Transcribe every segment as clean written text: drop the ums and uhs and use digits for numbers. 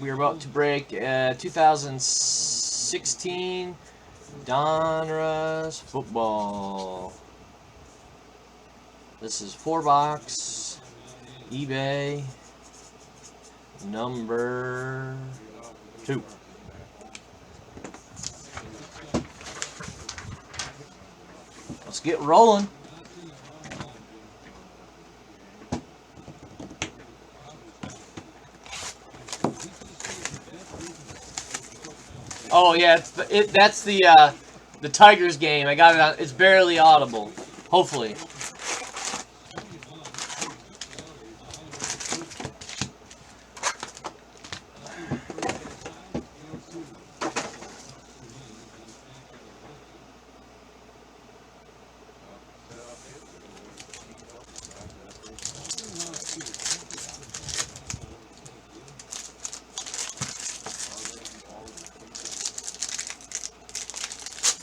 We are about to break 2016 Donruss Football. This is 4-box, eBay, number 2. Let's get rolling. Oh yeah, that's the Tigers game. I got it on. It's barely audible. Hopefully.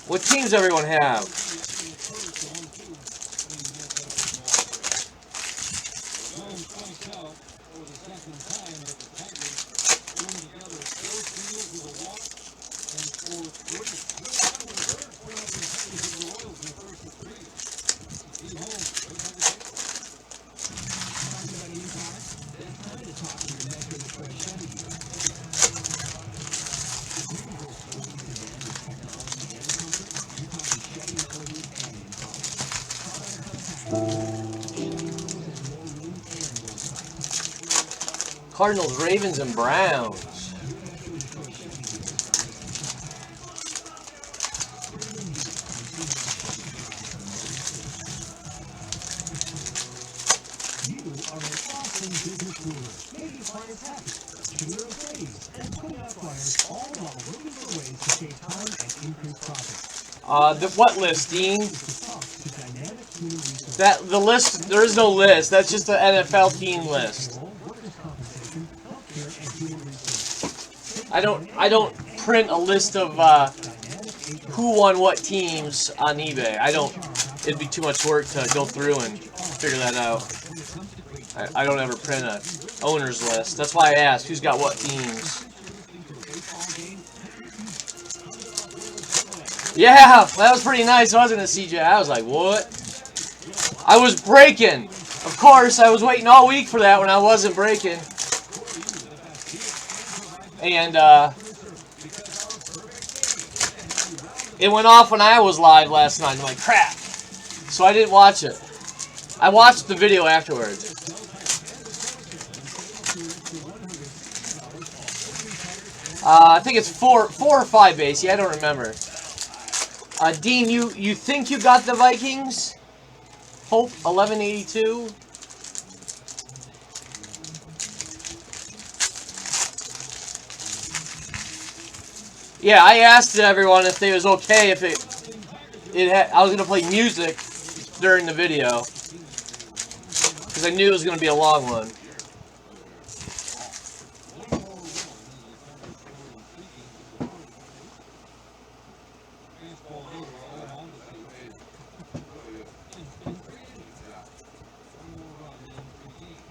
What teams everyone have? Cardinals, Ravens, and Browns. What list, Dean? The list. There is no list. That's just the NFL team list. I don't print a list of who won what teams on eBay. I don't. It'd be too much work to go through and figure that out. I don't ever print a owner's list. That's why I asked who's got what teams. Yeah, that was pretty nice, wasn't it, CJ? I was like, what? I was breaking. Of course, I was waiting all week for that when I wasn't breaking. And it went off when I was live last night. I'm like, crap. So I didn't watch it. I watched the video afterwards. I think it's four or five base. Yeah, I don't remember. Dean, you think you got the Vikings? Hope 1182. Yeah, I asked everyone if it was okay if I was gonna play music during the video because I knew it was gonna be a long one.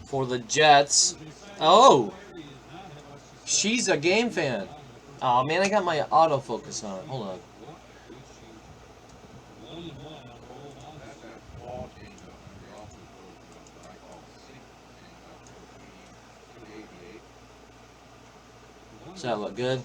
For the Jets. Oh, she's a game fan. Oh man, I got my autofocus on. Hold on. Does that look good?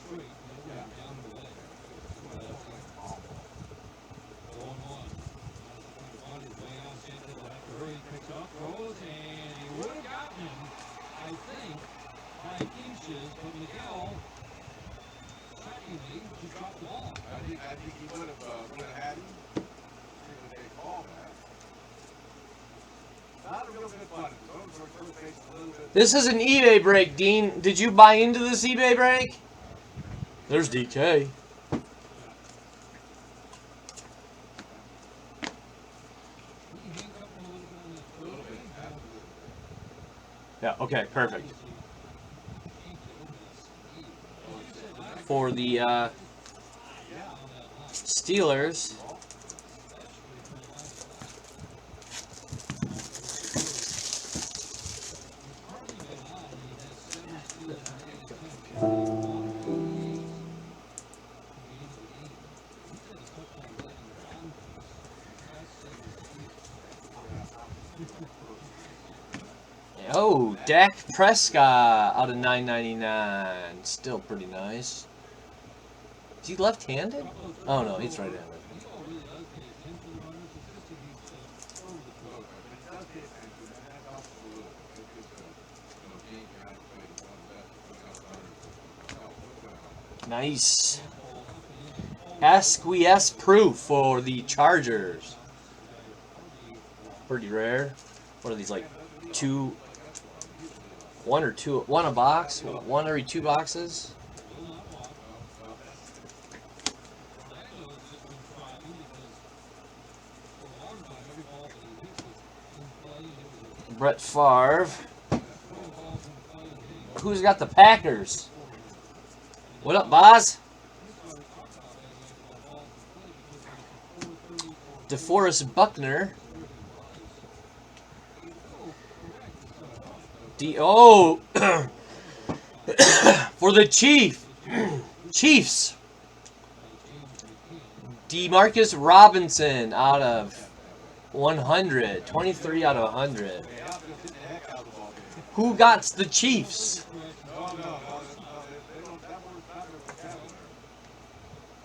This is an eBay break, Dean. Did you buy into this eBay break? There's DK. Yeah, okay, perfect. For the Steelers. Oh, Dak Prescott out of 9.99. Still pretty nice. Is he left-handed? Oh no, he's right-handed. Nice. SQS proof for the Chargers. Pretty rare. What are these, like one a box? One every 2 boxes? Brett Favre. Who's got the Packers? What up, Boz? DeForest Buckner. Oh, for the Chiefs. DeMarcus Robinson out of 100. 23 out of 100. Who got the Chiefs?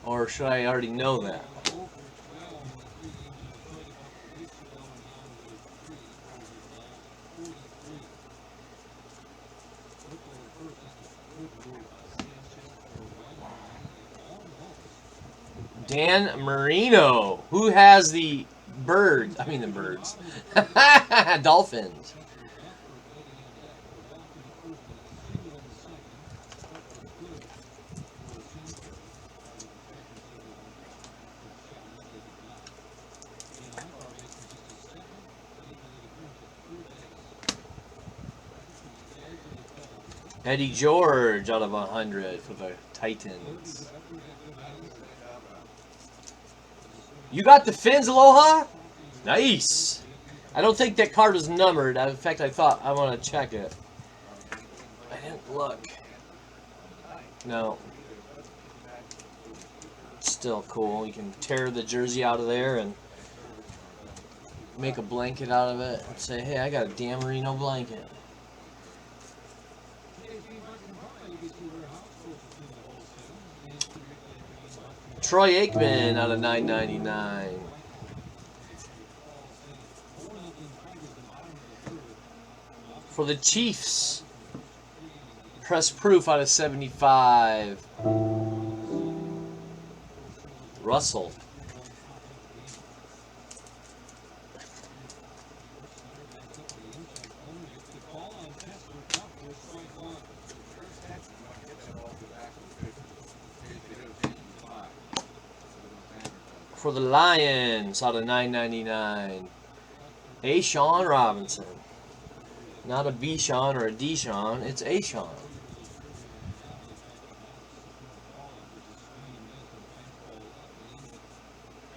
Or should I already know that? Dan Marino. Who has the birds? I mean the birds. Dolphins. Eddie George out of 100 for the Titans. You got the Fins, Aloha? Nice. I don't think that card was numbered. In fact, I thought I want to check it. I didn't look. No. Still cool. You can tear the jersey out of there and make a blanket out of it and say, hey, I got a Dan Marino blanket. Troy Aikman out of 9.99. For the Chiefs, press proof out of 75. Russell. For the Lions, out of 9.99, Sean Robinson. Not a B-Sean or a D-Sean, it's A-Sean.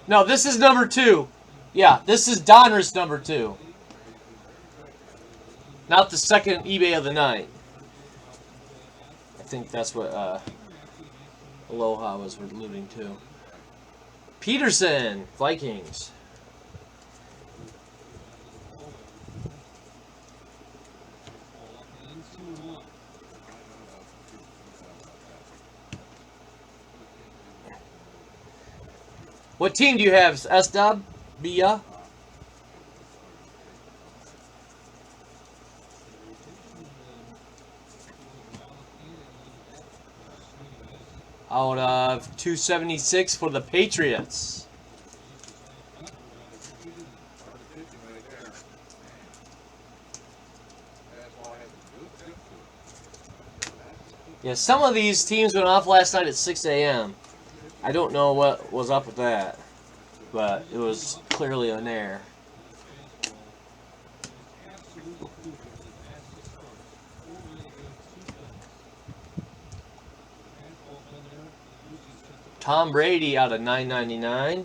No, this is number 2. Yeah, this is Donruss number 2. Not the second eBay of the night. I think that's what Aloha was alluding to. Peterson, Vikings. What team do you have, S-Dub? Bia? Out of 276 for the Patriots. Yeah, some of these teams went off last night at 6 a.m. I don't know what was up with that, but it was clearly an error. Tom Brady out of 9.99.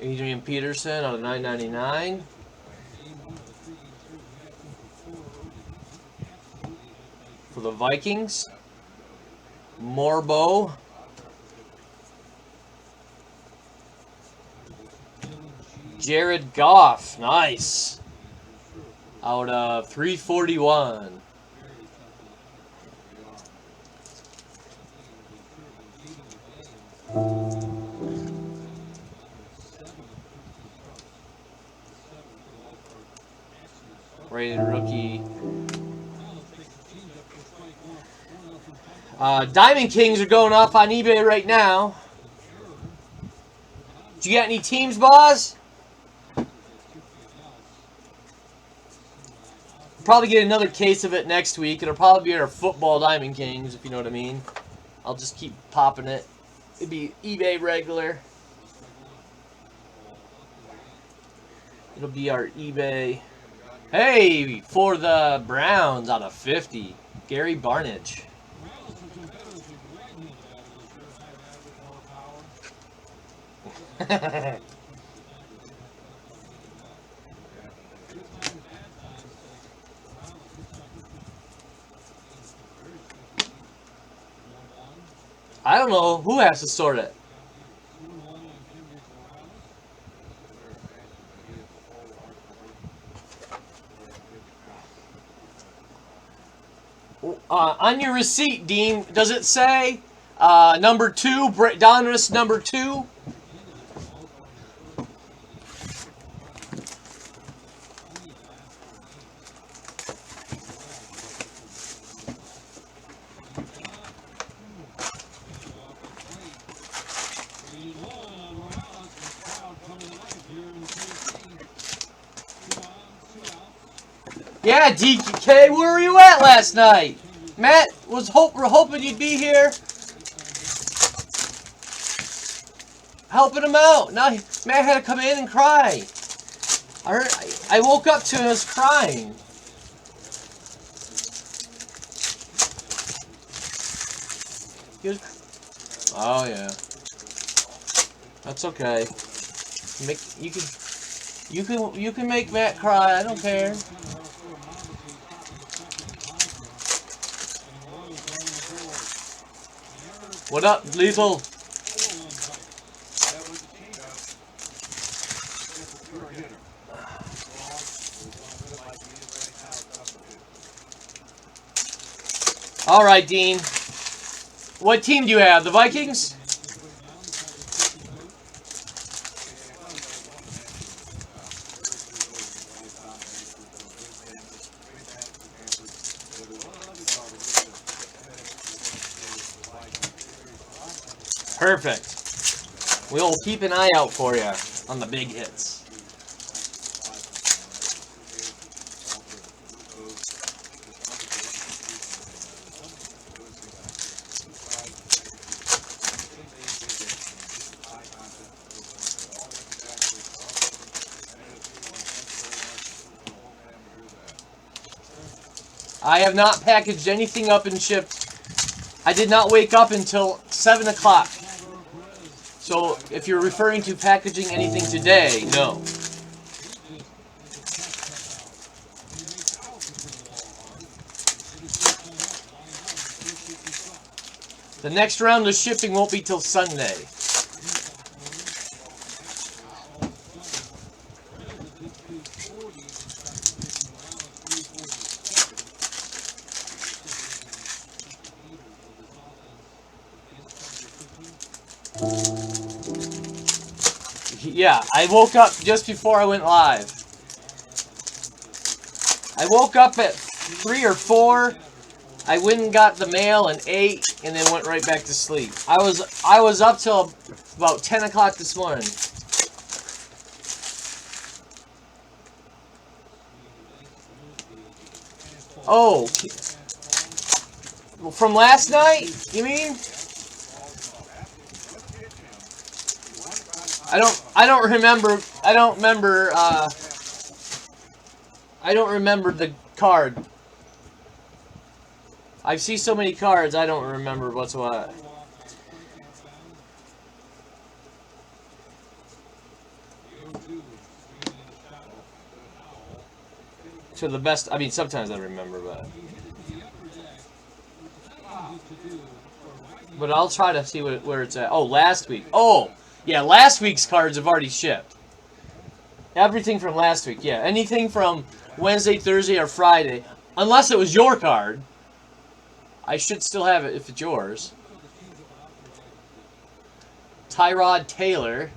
Adrian Peterson out of 9.99. For the Vikings, Morbo. Jared Goff, nice. Out of 341. Rated rookie. Diamond Kings are going off on eBay right now. Do you got any teams, boss? Probably get another case of it next week. It'll probably be our football Diamond Kings, if you know what I mean. I'll just keep popping it. It'd be eBay regular. It'll be our eBay. Hey, for the Browns out of 50, Gary Barnidge. I don't know who has to sort it. On your receipt, Dean, does it say number 2, Donruss number 2? Yeah, DK, where were you at last night? Matt was hoping you'd be here, helping him out. Now Matt had to come in and cry. I woke up to him, he was crying. Oh yeah, that's okay. You can make Matt cry. I don't care. What up, Lethal? All right, Dean. What team do you have? The Vikings? Perfect. We'll keep an eye out for you on the big hits. I have not packaged anything up and shipped. I did not wake up until 7 o'clock. So, if you're referring to packaging anything today, no. The next round of shipping won't be till Sunday. Yeah, I woke up just before I went live. I woke up at 3 or 4. I went and got the mail and ate, and then went right back to sleep. I was up till about 10 o'clock this morning. Oh, from last night, you mean? I don't remember the card. I see so many cards, I don't remember what's what. to the best. I mean, sometimes I remember, but I'll try to see where it's at. Oh, last week. Oh, yeah, last week's cards have already shipped. Everything from last week, yeah. Anything from Wednesday, Thursday, or Friday, unless it was your card. I should still have it if it's yours. Tyrod Taylor.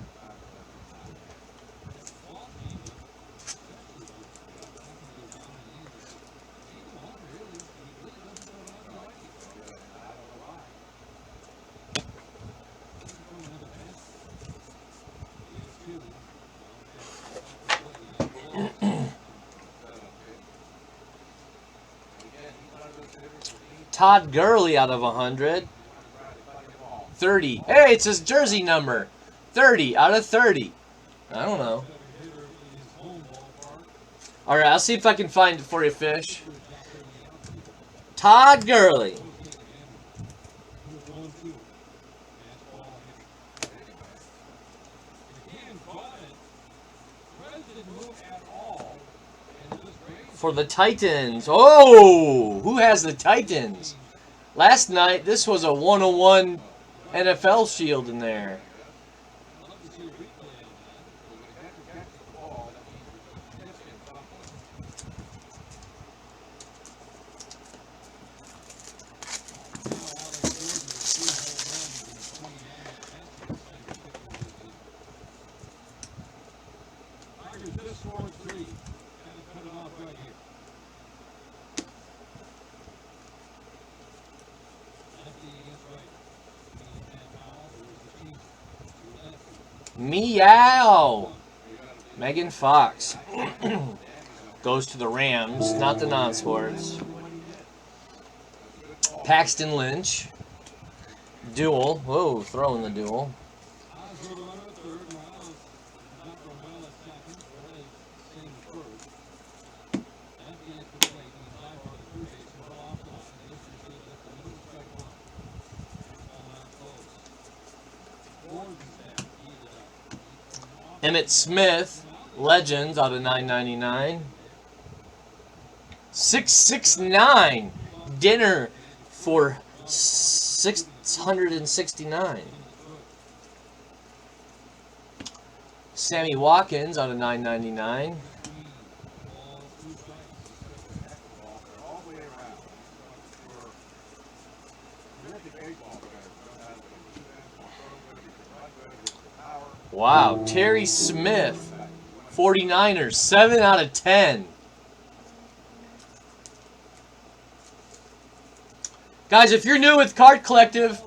Todd Gurley out of 100. 30. Hey, it's his jersey number. 30 out of 30. I don't know. Alright, I'll see if I can find it for you, Fish. Todd Gurley. For the Titans. Oh, who has the Titans? Last night, this was a 101 NFL shield in there. Meow! Megan Fox goes to the Rams, not the non-sports. Paxton Lynch. Duel. Whoa, throwing the duel. Emmett Smith, Legends out of 9.99. 669 dinner for 669. Sammy Watkins out of 9.99. Wow, Terry Smith, 49ers, 7 out of 10. Guys, if you're new with Card Collective,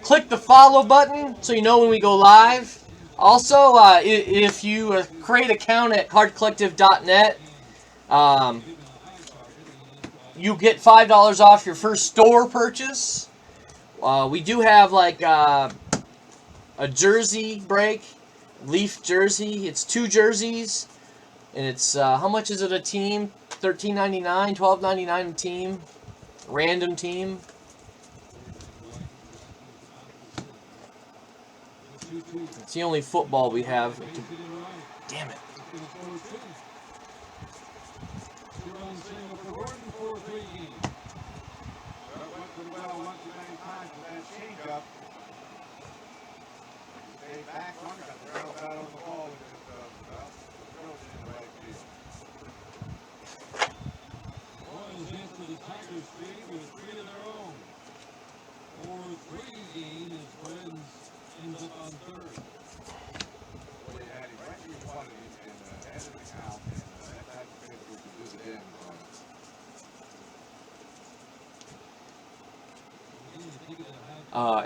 click the follow button so you know when we go live. Also, if you create an account at cardcollective.net, you get $5 off your first store purchase. We do have like a jersey break, Leaf jersey. It's 2 jerseys, and it's how much is it a team? $13.99, $12.99 a team, random team. It's the only football we have. Damn it.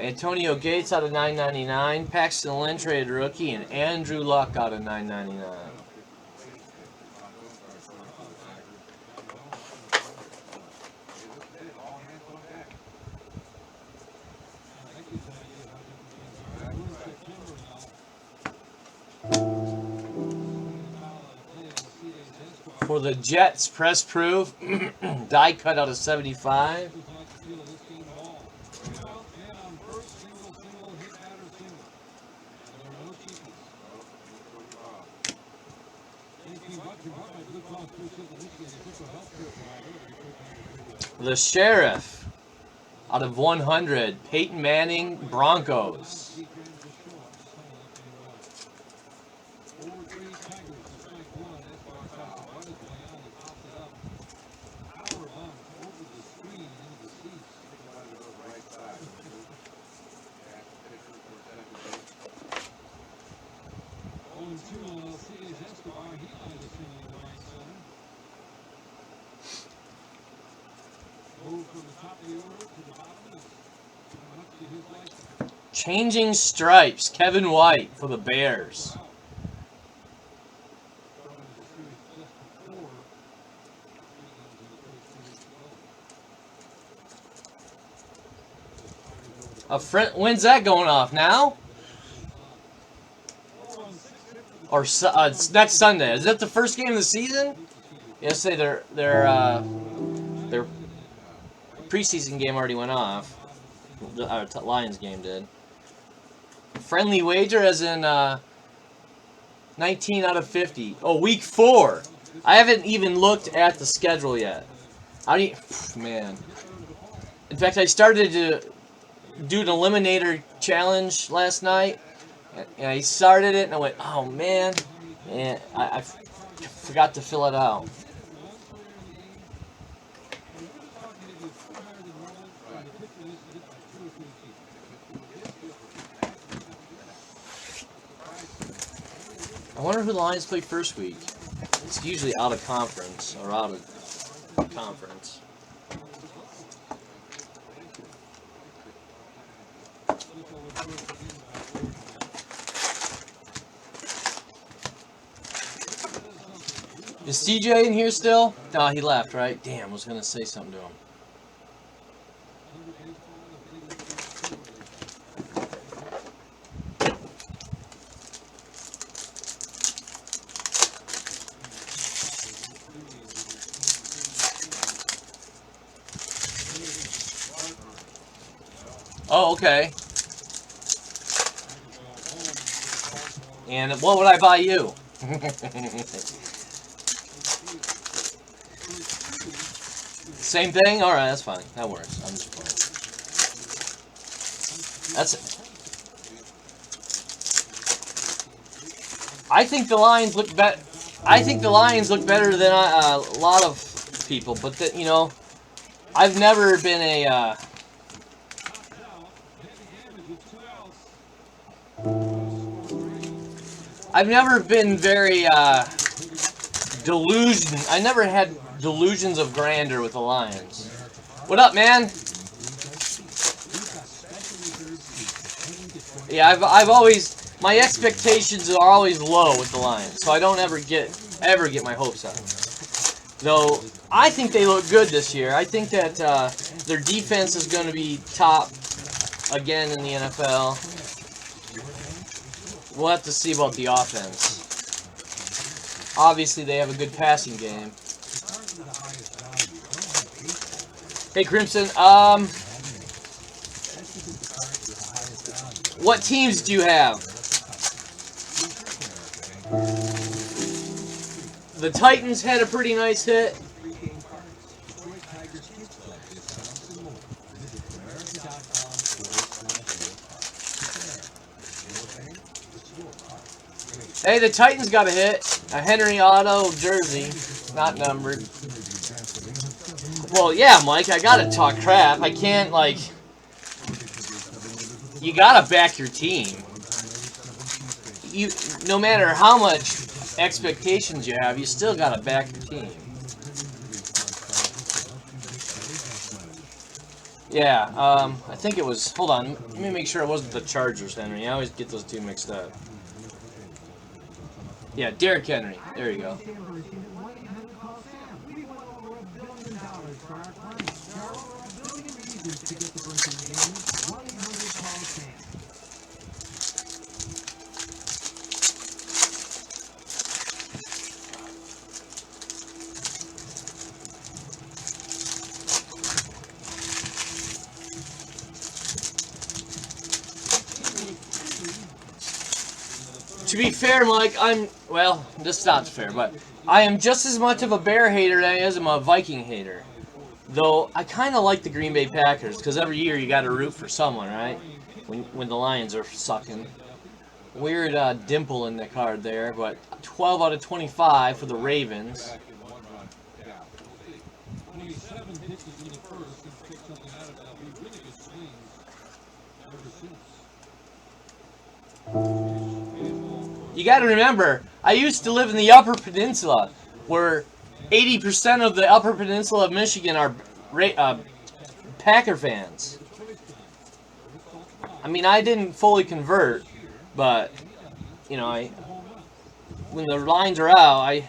Antonio Gates out of 9.99, Paxton Lynch traded rookie, and Andrew Luck out of 9.99. For the Jets, press proof, die cut out of 75. The Sheriff, out of 100, Peyton Manning, Broncos. Changing stripes, Kevin White for the Bears. When's that going off? Now? Or it's next Sunday? Is that the first game of the season? Yesterday their preseason game already went off. The Lions game did. Friendly wager as in 19 out of 50. Oh, week 4. I haven't even looked at the schedule yet. Man. In fact, I started to do an eliminator challenge last night. And I started it and I went, oh man. And I forgot to fill it out. I wonder who the Lions play first week. It's usually out of conference or out of conference. Is CJ in here still? No, he left, right? Damn, I was going to say something to him. Oh, okay. And what would I buy you? Same thing? Alright, that's fine. That works. I'm just playing. That's it. I think the Lions look better. I think the Lions look better than a lot of people, but you know, I've never been a I've never been very delusional. I never had delusions of grandeur with the Lions. What up, man? Yeah, I've always, my expectations are always low with the Lions, so I don't ever get my hopes up. Though I think they look good this year. I think that their defense is going to be top again in the NFL. We'll have to see about the offense. Obviously, they have a good passing game. Hey, Crimson. What teams do you have? The Titans had a pretty nice hit. Hey, the Titans got a hit. A Henry Auto jersey, not numbered. Well, yeah, Mike, I gotta talk crap. I can't, like... You gotta back your team. No matter how much expectations you have, you still gotta back your team. Yeah, I think it was... Hold on, let me make sure it wasn't the Chargers, Henry. I always get those two mixed up. Yeah, Derrick Henry. There you go. To be fair, Mike, well, this is not fair, but I am just as much of a Bear hater as I am a Viking hater. Though, I kind of like the Green Bay Packers, because every year you got to root for someone, right? When the Lions are sucking. Weird dimple in the card there, but 12 out of 25 for the Ravens. You got to remember, I used to live in the Upper Peninsula, where 80% of the Upper Peninsula of Michigan are Packer fans. I mean, I didn't fully convert, but you know, when the lines are out,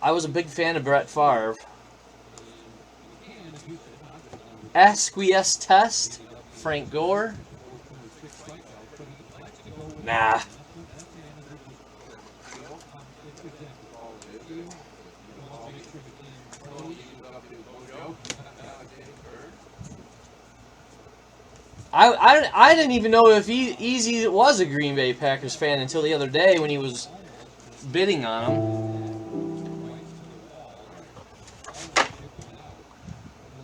I was a big fan of Brett Favre. Asquies Test, Frank Gore. Nah. I didn't even know if Easy was a Green Bay Packers fan until the other day when he was bidding on them.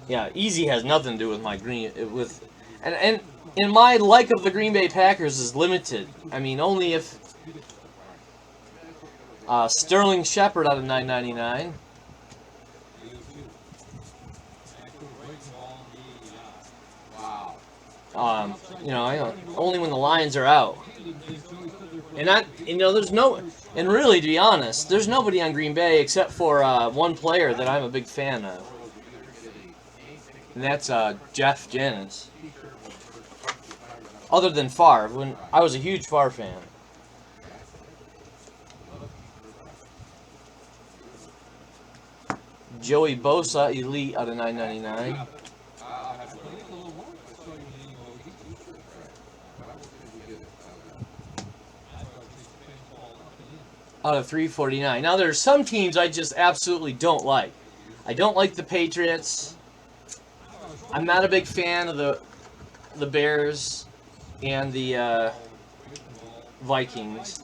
Yeah, Easy has nothing to do with my and in my like of the Green Bay Packers is limited. I mean, only if Sterling Shepard out of 9.99. You know, only when the Lions are out. And there's no, and really, to be honest, there's nobody on Green Bay except for one player that I'm a big fan of. And that's Jeff Janis. Other than Favre, when I was a huge Favre fan. Joey Bosa, Elite out of 9.99. Out of 349. Now there's some teams I just absolutely don't like. I don't like the Patriots. I'm not a big fan of the Bears and the Vikings.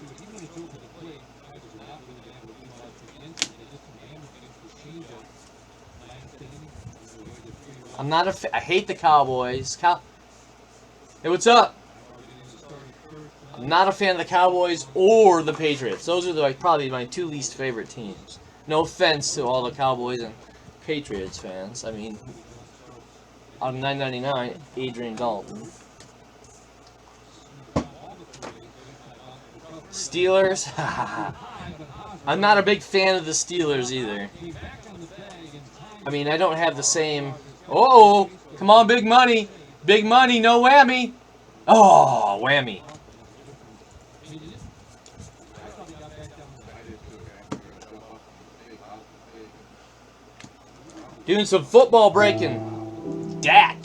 I'm not I hate the Cowboys. Hey, what's up? I'm not a fan of the Cowboys or the Patriots. Those are probably my two least favorite teams. No offense to all the Cowboys and Patriots fans. I mean, out of 9.99, Adrian Dalton. Steelers. I'm not a big fan of the Steelers either. I mean, I don't have the same... Oh, come on, big money. Big money, no whammy. Oh, whammy. Doing some football breaking. Dak.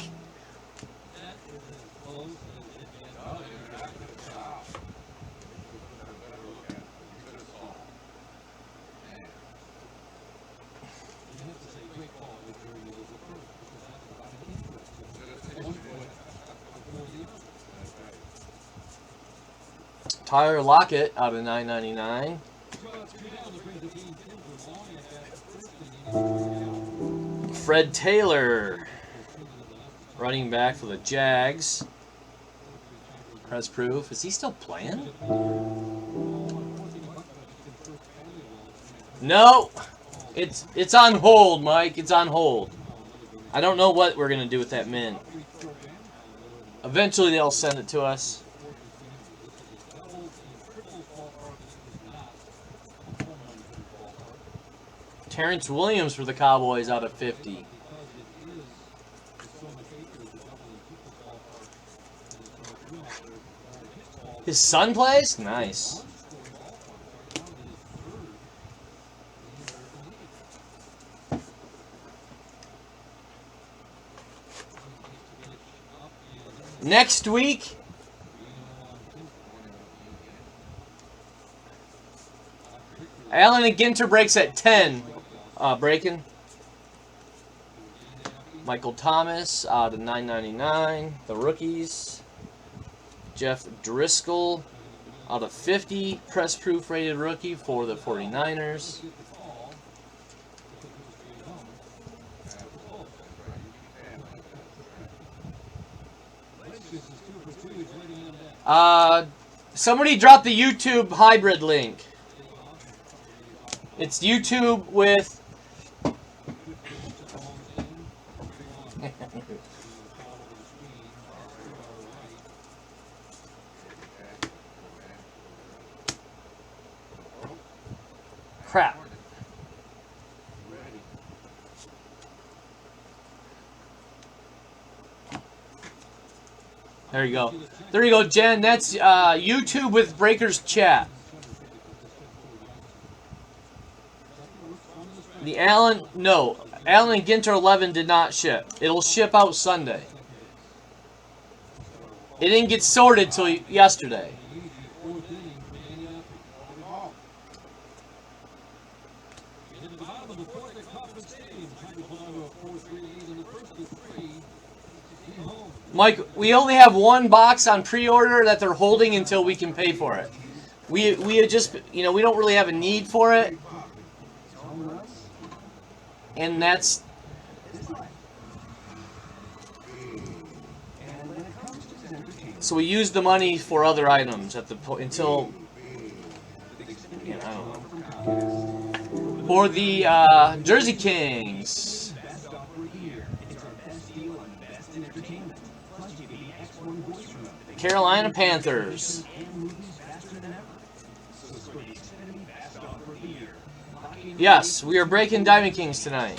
Tyler Lockett out of 9.99. Fred Taylor, running back for the Jags. Press proof. Is he still playing? No, it's on hold, Mike. It's on hold. I don't know what we're gonna do with that mint. Eventually, they'll send it to us. Terrence Williams for the Cowboys out of 50. His son plays? Nice. Next week, Allen and Ginter breaks at 10. Breaking. Michael Thomas out of 9.99. The rookies. Jeff Driscoll out of 50, press proof rated rookie for the 49ers. Somebody dropped the YouTube hybrid link. It's YouTube with... Crap. There you go. There you go, Jen. That's YouTube with Breakers Chat. The Allen, no. Allen and Ginter 11 did not ship. It'll ship out Sunday. It didn't get sorted till yesterday. Mike, we only have one box on pre-order that they're holding until we can pay for it. We had just, you know, we don't really have a need for it. And that's... So we used the money for other items at the until... Yeah, I don't know. For the Jersey Kings. Carolina Panthers. Yes, we are breaking Diamond Kings tonight.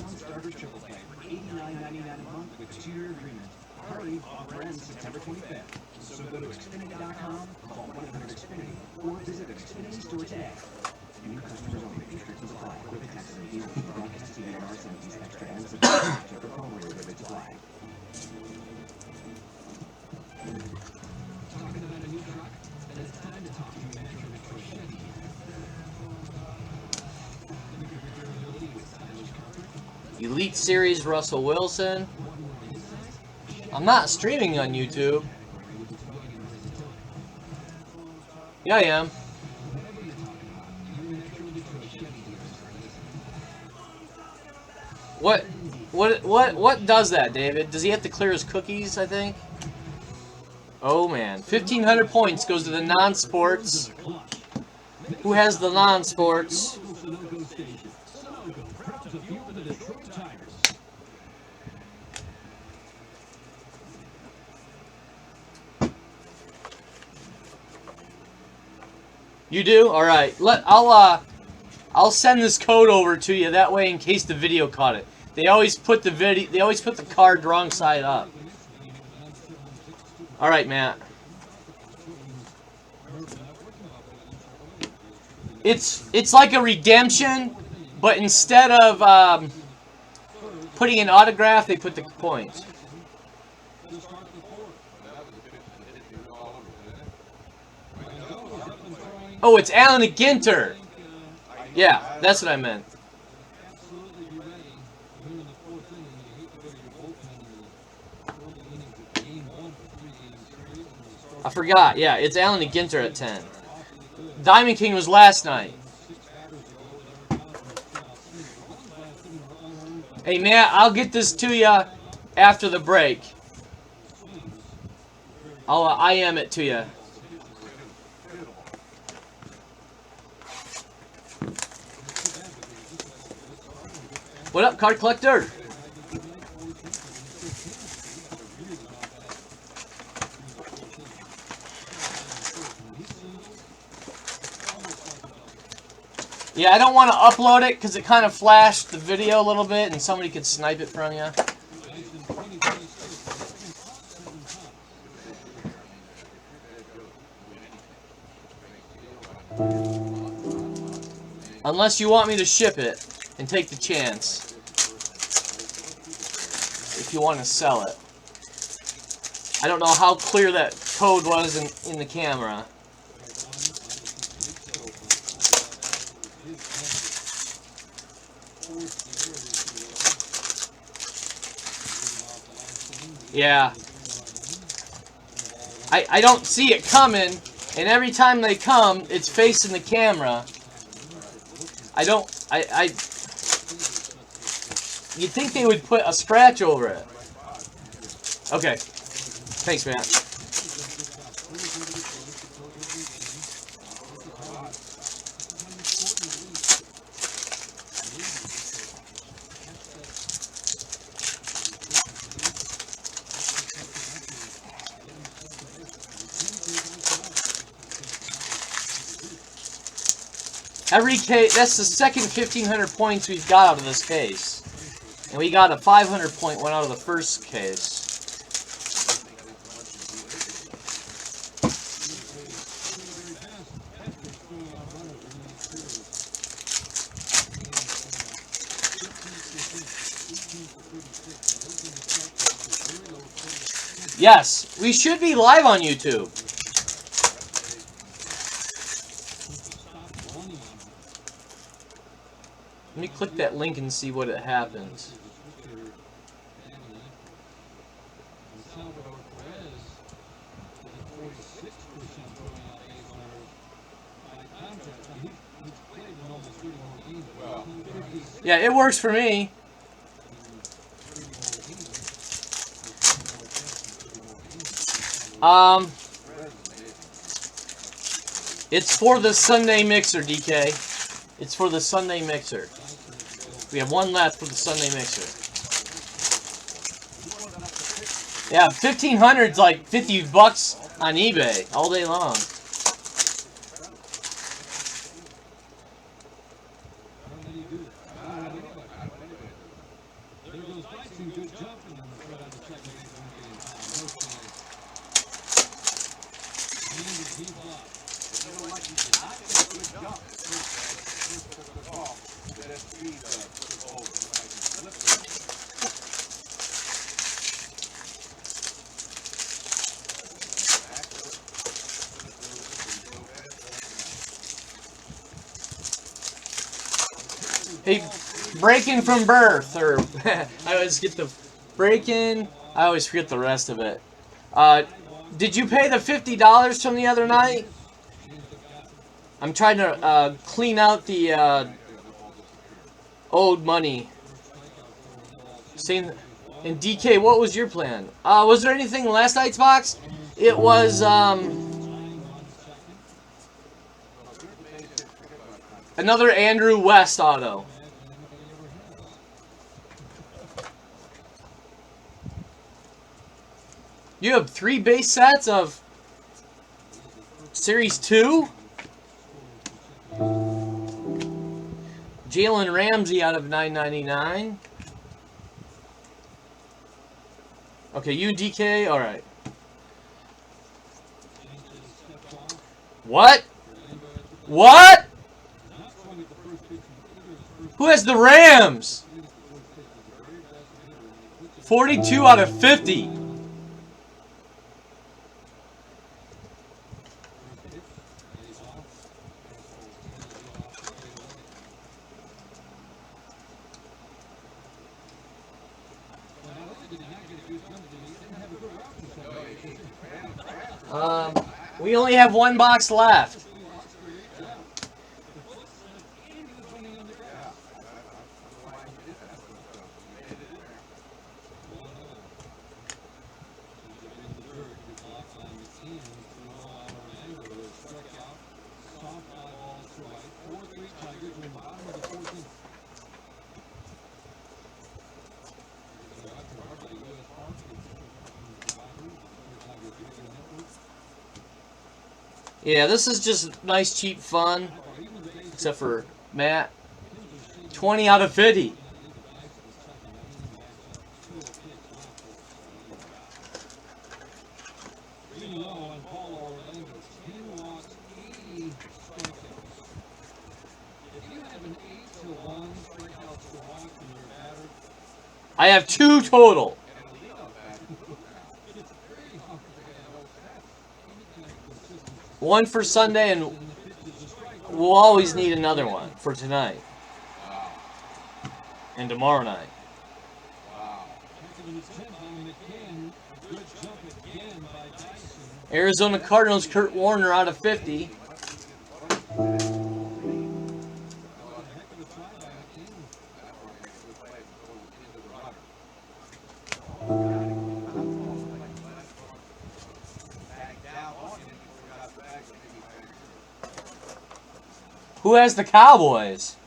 Elite Series Russell Wilson. I'm not streaming on YouTube. Yeah, I am. What does that, David? Does he have to clear his cookies, I think? Oh man, 1,500 points goes to the non-sports. Who has the non-sports? You do? All right. I'll send this code over to you that way in case the video caught it. They always put the card wrong side up. All right, Matt. It's like a redemption, but instead of putting an autograph, they put the points. Oh, it's Allen and Ginter. Yeah, that's what I meant. I forgot. Yeah, it's Allen and Ginter at 10. Diamond King was last night. Hey, Matt, I'll get this to you after the break. I'll IM it to you. What up, card collector? Yeah, I don't want to upload it because it kind of flashed the video a little bit and somebody could snipe it from you. Unless you want me to ship it and take the chance. If you want to sell it. I don't know how clear that code was in the camera. Yeah. I don't see it coming And every time they come, it's facing the camera. You'd think they would put a scratch over it. Okay. Thanks, man. Every case, that's the second 1,500 points we've got out of this case. And we got a 500 point one out of the first case. Yes, we should be live on YouTube. Let me click that link and see what it happens. Yeah, it works for me. It's for the Sunday mixer, DK. It's for the Sunday mixer. We have one left for the Sunday mixer. Yeah, 1,500's like 50 bucks on eBay all day long. Hey, breaking from birth, or I always get the break-in. I always forget the rest of it. Did you pay the $50 from the other night? I'm trying to clean out the owed money. And DK, what was your plan? Was there anything in last night's box? It was another Andrew West auto. You have 3 base sets of Series 2? Jalen Ramsey out of 999. Okay, you DK, alright. What? What? Who has the Rams? 42 out of 50. We only have one box left. Yeah, this is just nice, cheap fun. Except for Matt. 20 out of 50. I have 2 total. One for Sunday, and we'll always need another one for tonight. And tomorrow night. Arizona Cardinals, Kurt Warner out of 50. Who has the Cowboys?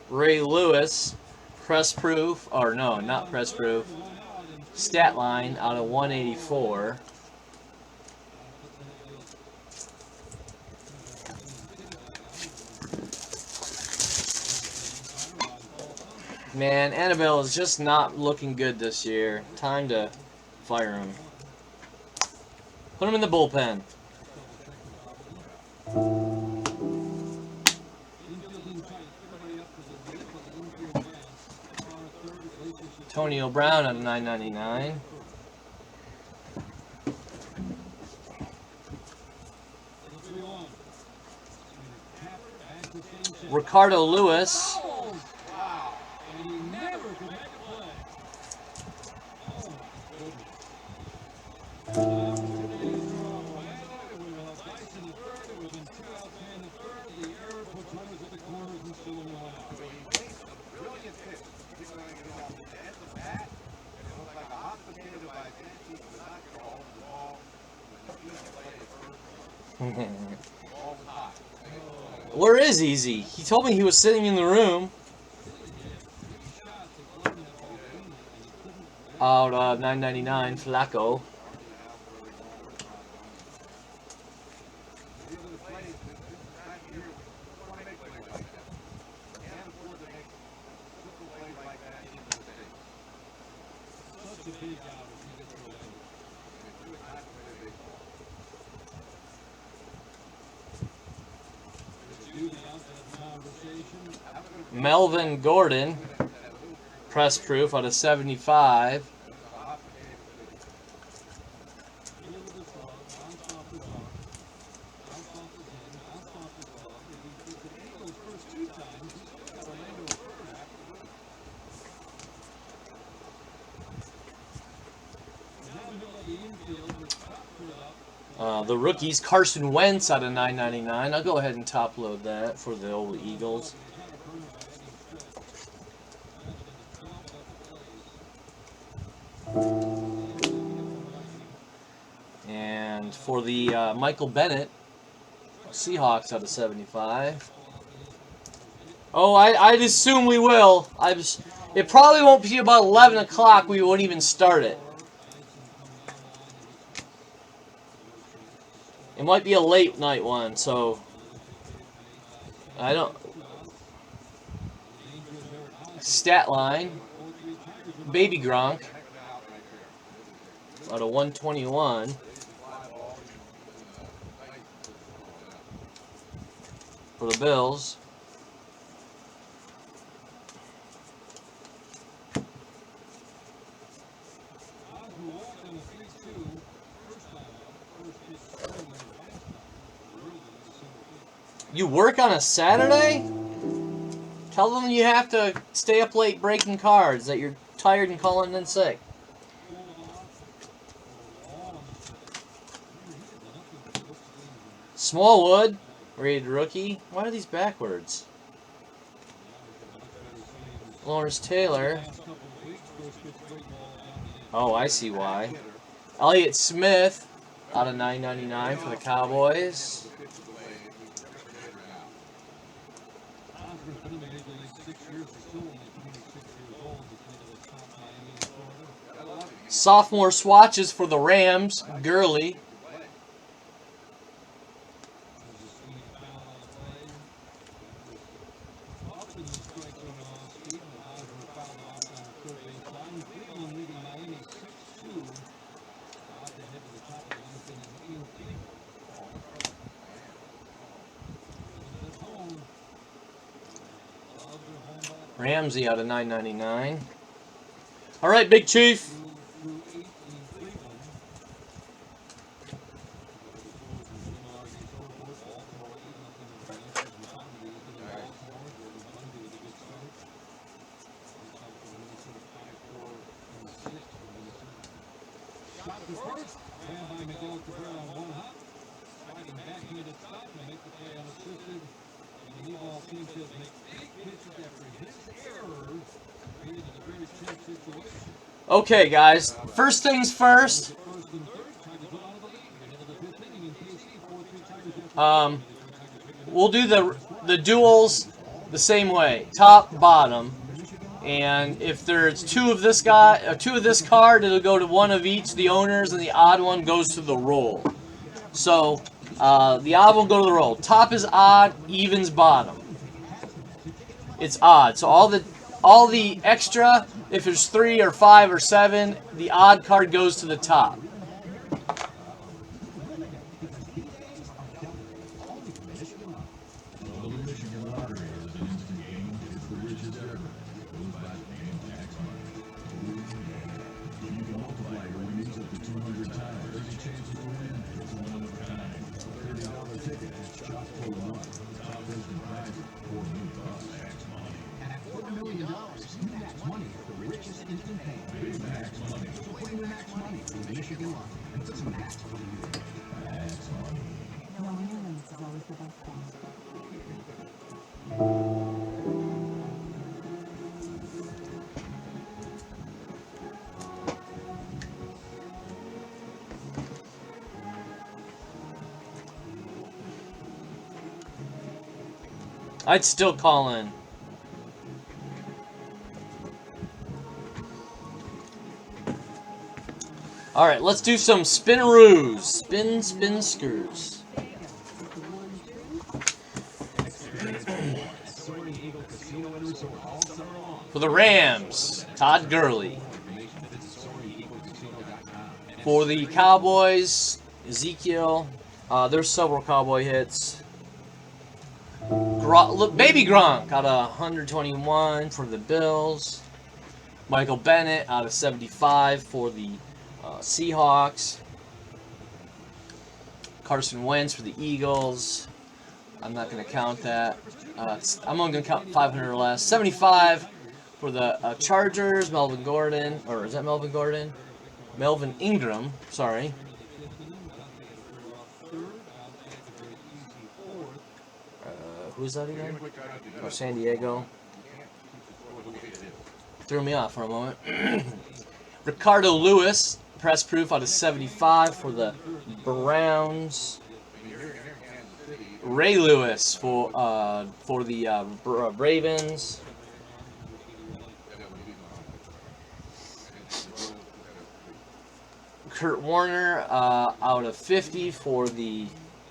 Ray Lewis, press proof, or no, not press proof. Stat line out of 184. Man, Annabelle is just not looking good this year. Time to fire him. Put him in the bullpen. Antonio Brown out of 999. Ricardo Lewis. Where is Easy? He told me he was sitting in the room. Out of 999, Flacco. Melvin Gordon, press proof out of 75. The rookies, Carson Wentz out of 999. I'll go ahead and top load that for the old Eagles. And for the Michael Bennett, Seahawks out of 75. Oh, I'd assume we will. It probably won't be about 11 o'clock. We won't even start it. It might be a late night one, so I don't. Stat line, Baby Gronk out of 121. For the Bills. You work on a Saturday? Tell them you have to stay up late breaking cards, that you're tired and calling in sick. Smallwood, rated rookie. Why are these backwards? Lawrence Taylor. Oh, I see why. Elliott Smith, out of 999 for the Cowboys. Sophomore swatches for the Rams, Gurley. Ramsey out of 999. All right, Big Chief. Okay, guys. First things first. We'll do the duels the same way, top, bottom. And if there's two of this card, it'll go to one of each of the owners, and the odd one goes to the roll. So the odd will go to the roll. Top is odd, evens bottom. It's odd. So all the extra, if there's 3 or 5 or 7, the odd card goes to the top. I'd still call in. All right, let's do some spinaroos. Spin, spin, screws. For the Rams, Todd Gurley. For the Cowboys, Ezekiel. There's several Cowboy hits. Baby Gronk out of 121 for the Bills. Michael Bennett out of 75 for the Seahawks. Carson Wentz for the Eagles. I'm not going to count that. I'm only going to count 500 or less. 75 for the Chargers. Melvin Gordon. Or is that Melvin Gordon? Melvin Ingram. Sorry. Who's that again? Oh, San Diego. Threw me off for a moment. Ricardo Lewis, press proof out of 75 for the Browns. Ray Lewis for the Ravens. Kurt Warner out of 50 for the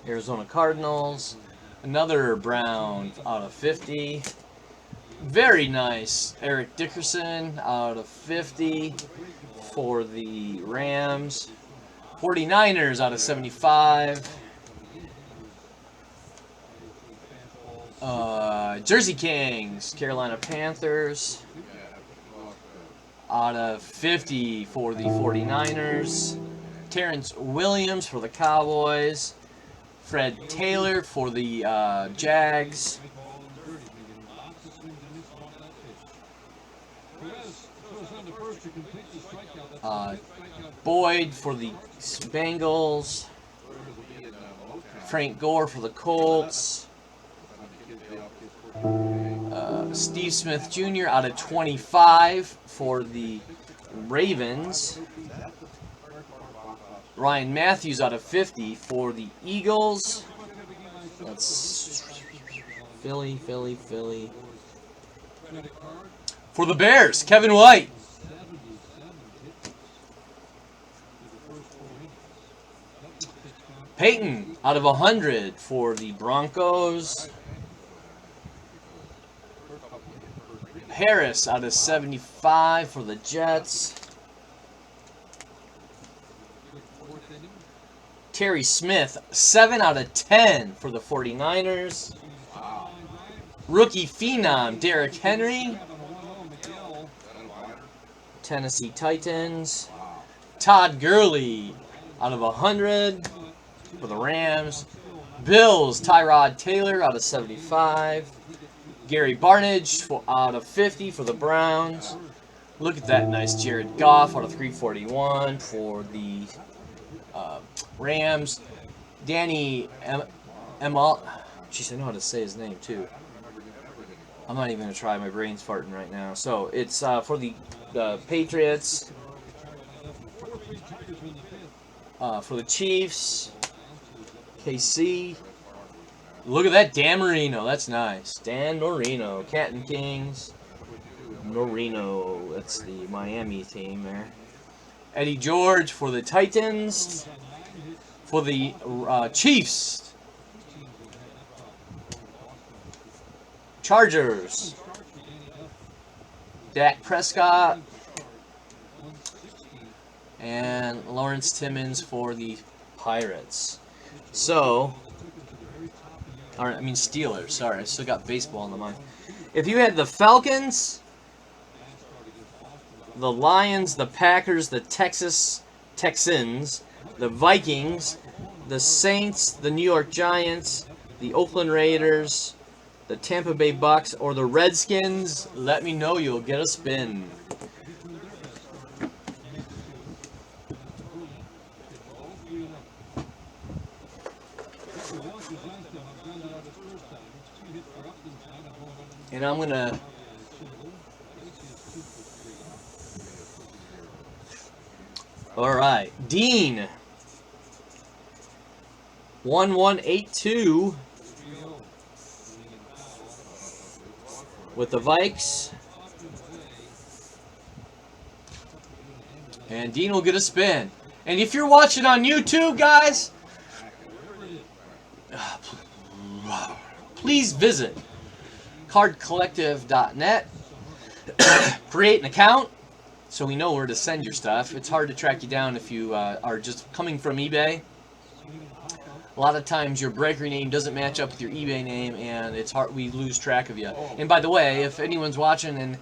Arizona Cardinals. Another Brown out of 50. Very nice. Eric Dickerson out of 50 for the Rams. 49ers out of 75. Jersey Kings, Carolina Panthers out of 50 for the 49ers. Terrence Williams for the Cowboys. Fred Taylor for the Jags. Boyd for the Bengals. Frank Gore for the Colts. Steve Smith Jr. out of 25 for the Ravens. Ryan Matthews out of 50 for the Eagles. That's Philly. For the Bears, Kevin White. Peyton out of 100 for the Broncos. Harris out of 75 for the Jets. Terry Smith, 7 out of 10 for the 49ers. Rookie phenom, Derrick Henry. Tennessee Titans. Todd Gurley out of 100 for the Rams. Bills, Tyrod Taylor out of 75. Gary Barnidge out of 50 for the Browns. Look at that nice Jared Goff out of 341 for the Rams. Danny Jeez, I know how to say his name too. I'm not even going to try. My brain's farting right now. So it's for the Patriots. For the Chiefs. KC. Look at that, Dan Marino. That's nice. Dan Marino. Canton Kings. Marino. That's the Miami team there. Eddie George for the Titans. For the Chiefs. Chargers. Dak Prescott. And Lawrence Timmons for the Pirates. So, Steelers. Sorry, I still got baseball in the mind. If you had the Falcons, the Lions, the Packers, the Texans, the Vikings, the Saints, the New York Giants, the Oakland Raiders, the Tampa Bay Bucks, or the Redskins, let me know. You'll get a spin. And I'm gonna alright, Dean 1182 with the Vikes. And Dean will get a spin. And if you're watching on YouTube, guys, please visit cardcollective.net. Create an account so we know where to send your stuff. It's hard to track you down if you are just coming from eBay. A lot of times your breaker name doesn't match up with your eBay name, and it's hard. We lose track of you. And by the way, if anyone's watching and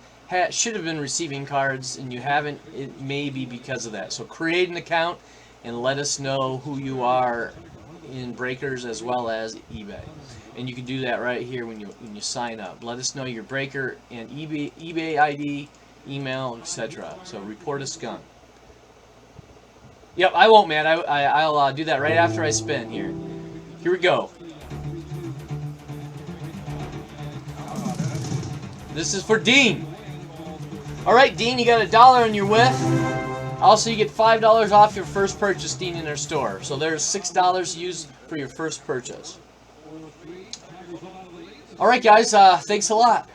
should have been receiving cards and you haven't, it may be because of that. So create an account and let us know who you are in breakers as well as eBay. And you can do that right here when you sign up. Let us know your breaker and eBay ID, email, etc. So report a skunk. Yep, I won't, man. I'll do that right after I spin here. Here we go. This is for Dean. All right, Dean, you got $1 on your whiff. Also, you get $5 off your first purchase, Dean, in our store. So there's $6 to use for your first purchase. All right, guys. Thanks a lot.